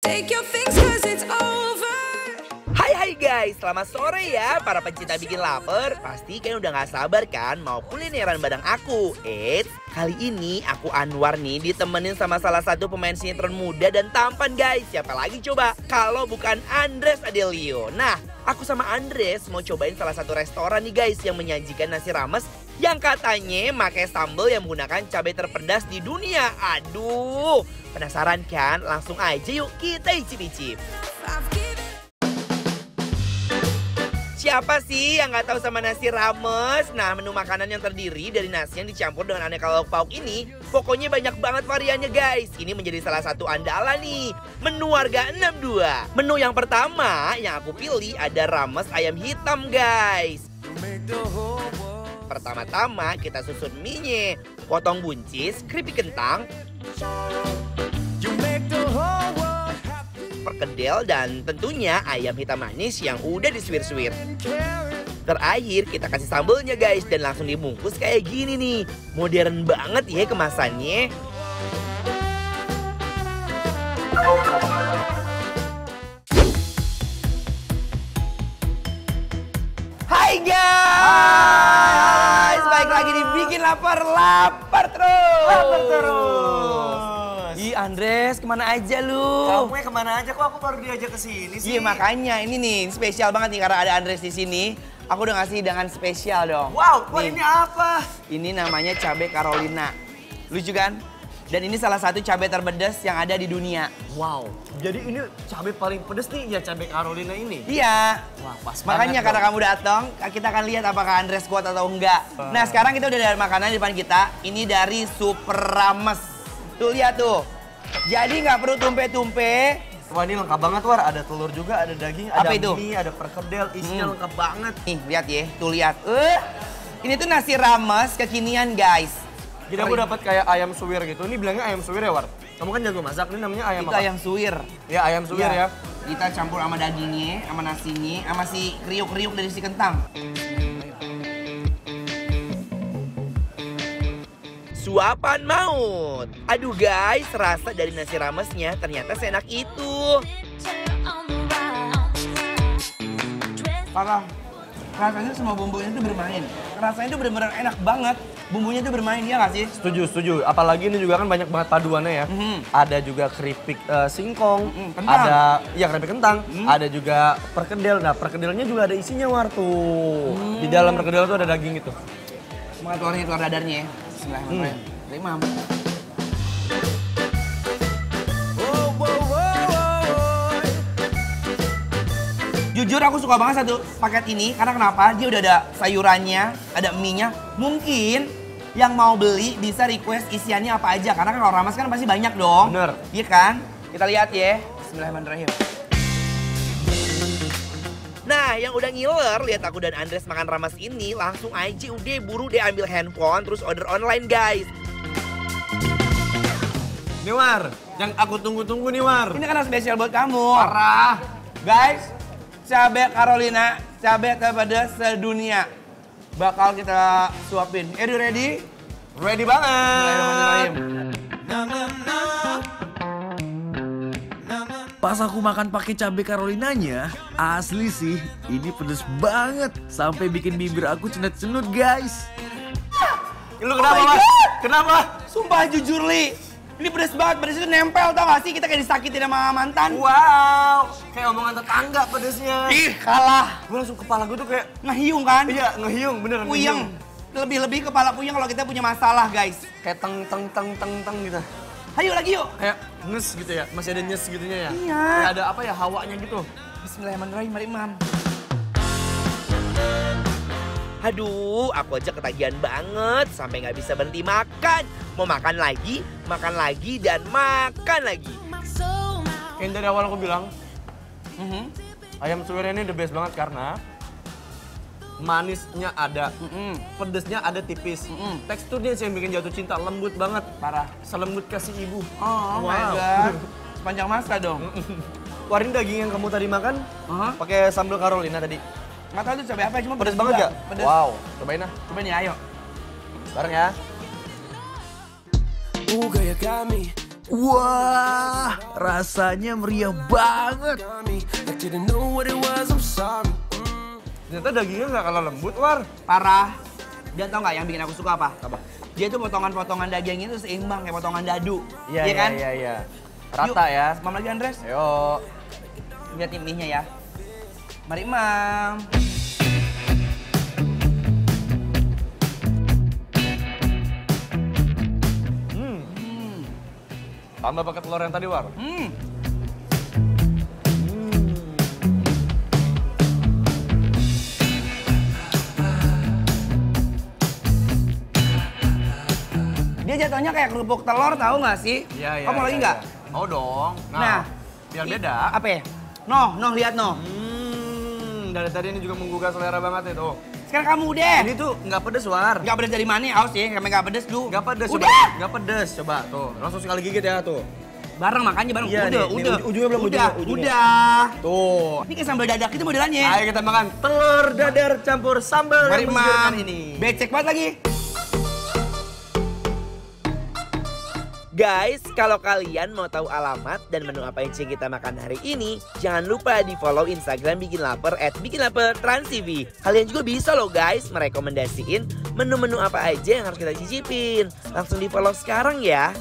Take your things 'cause it's over. Hai guys, selamat sore ya para pencinta bikin lapar. Pasti kalian udah gak sabar kan mau kulineran bareng aku. Kali ini aku Anwar nih ditemenin sama salah satu pemain sinetron muda dan tampan guys. Siapa lagi coba kalau bukan Andres Adelio. Nah, aku sama Andres mau cobain salah satu restoran nih guys yang menyajikan nasi rames yang katanya pakai sambal yang menggunakan cabai terpedas di dunia. Aduh, penasaran kan? Langsung aja yuk kita icip-icip. I've given. Siapa sih yang nggak tahu sama nasi rames? Nah, menu makanan yang terdiri dari nasi yang dicampur dengan aneka lauk pauk ini pokoknya banyak banget variannya guys. Ini menjadi salah satu andalan nih menu warga 62. Menu yang pertama yang aku pilih ada rames ayam hitam guys. Pertama-tama kita susun mie-nya, potong buncis, keripik kentang, perkedel, dan tentunya ayam hitam manis yang udah disuir-suir. Terakhir kita kasih sambelnya guys dan langsung dibungkus kayak gini nih. Modern banget ya kemasannya. Hai guys, balik lagi di Bikin Lapar, lapar terus. Lapar terus. Ih Andres, kemana aja lu? Kamu kemana aja? Kok aku baru diajak ke sini sih? Iya makanya ini nih spesial banget nih karena ada Andres di sini. Aku udah ngasih hidangan spesial dong. Wow, nih, ini apa? ini namanya cabai Carolina. Lucu kan? Dan ini salah satu cabai terpedas yang ada di dunia. Wow, jadi ini cabai paling pedes nih ya, cabai Carolina ini? Iya. Wah, pas Makanya banget karena dong. kamu datang, kita akan lihat apakah Andres kuat atau enggak. Nah sekarang kita udah ada makanan di depan kita. Ini dari Super Rames. Tuh lihat tuh. Jadi nggak perlu tumpe-tumpe. Wah, ini lengkap banget, War. Ada telur juga, ada daging, Apa ada itu? mie, ada perkedel. Isinya lengkap banget. Nih lihat ya, tuh lihat. Ini tuh nasi rames kekinian guys. Jadi aku dapat kayak ayam suwir gitu. Ini bilangnya ayam suwir ya, War? Kamu kan jago masak, ini namanya ayam Itu apa? ayam suwir. Ya, ayam suwir ya. Kita campur sama dagingnya, sama nasinya, sama si kriuk-kriuk dari si kentang. Suapan maut. Aduh guys, rasa dari nasi ramesnya ternyata seenak itu. Parah. Rasanya semua bumbunya tuh bermain. Rasanya tuh bener-bener enak banget. Bumbunya tuh bermain, ya nggak sih? Setuju, setuju. Apalagi ini juga kan banyak banget paduannya ya. Ada juga keripik singkong, kentang. ada ya keripik kentang, ada juga perkedel. Nah, perkedelnya juga ada isinya, War, tuh. Di dalam perkedel tuh ada daging gitu. Semoga telurnya telur dadarnya ya. Bismillahirrahmanirrahim. Terima. Jujur aku suka banget satu paket ini karena kenapa? Dia udah ada sayurannya, ada mie-nya. Mungkin yang mau beli bisa request isiannya apa aja karena kan kalau rames kan pasti banyak dong. Bener. Iya kan? Kita lihat ya. Bismillahirrahmanirrahim. Nah, yang udah ngiler lihat aku dan Andres makan rames ini, langsung aja udah buru deh ambil handphone terus order online guys. Nih, War, yang aku tunggu-tunggu nih, War. Ini kan spesial buat kamu. Parah. Guys, cabai Carolina, cabai terpedas sedunia. Bakal kita suapin. Are you ready? Ready banget. Pas aku makan pakai cabai Carolinanya, asli sih, ini pedes banget. Sampai bikin bibir aku cenut-cenut guys. Lu Oh kenapa, my War? God. Kenapa? Sumpah jujur Li, ini pedes banget, pedes itu nempel tau gak sih? Kita kayak disakitin sama mantan. Wow, kayak omongan tetangga pedesnya. Ih kalah, Gue langsung kepala gue tuh kayak, ngehiung kan? iya ngehiung, beneran Puyeng. Lebih-lebih kepala puyeng kalau kita punya masalah guys. Kayak teng teng teng teng teng gitu. Ayo lagi yuk. Kayak nges gitu ya, masih ada nyes gitunya ya. Iya. Kayak ada apa ya, hawanya gitu. Bismillahirrahmanirrahim, mari Imam. Aduh, aku aja ketagihan banget sampai nggak bisa berhenti makan. Mau makan lagi, dan makan lagi. Yang dari awal aku bilang, ayam suwirnya ini the best banget karena manisnya ada, pedesnya ada tipis. Teksturnya sih yang bikin jatuh cinta, lembut banget. Parah. Selembut kasih ibu. Oh my God. Sepanjang masa dong. Warin daging yang kamu tadi makan, pakai sambal Carolina tadi. Nggak tahu itu cabai apa, cuma Pedes banget juga. gak? Pedes. Wow, cobain ah. Coba nih, ayo. Bareng ya. Wah, rasanya meriah banget. Ternyata dagingnya nggak kalah lembut, War. Parah. Dan tau nggak yang bikin aku suka apa? Apa? Dia tuh potongan-potongan dagingnya tuh seimbang kayak potongan dadu. Iya kan? Iya. Rata Yuk, ya. Mam lagi Andres. Ayo. Lihat mie-nya ya. Mari Mam. Tambah pakai telur yang tadi, War. Dia jatuhnya kayak kerupuk telur, tahu nggak sih? Iya. Kamu mau lagi nggak? Oh dong. Nah, biar beda. Apa ya? Noh, lihat noh. Dari tadi ini juga menggugah selera banget itu. Sekarang kamu deh. Ini tuh nggak pedes, War. Nggak pedes dari mana? Awas ya, kami nggak pedes tuh. Nggak pedes. Udah. Coba. Nggak pedes. Coba tuh. Langsung sekali gigit ya tuh. Bareng makannya bareng. Iya, udah. nih, ujungnya belum, Udah. ujungnya. Tuh. Ini kayak sambal dadak itu modelannya. Ayo kita makan telur dadar campur sambal Mari yang menggiurkan Mam. ini. Becek banget lagi. Guys, kalau kalian mau tahu alamat dan menu apa yang kita makan hari ini, jangan lupa di follow Instagram Bikin Lapar @bikinlapertransTV. Kalian juga bisa loh guys merekomendasiin menu-menu apa aja yang harus kita cicipin. Langsung di follow sekarang ya.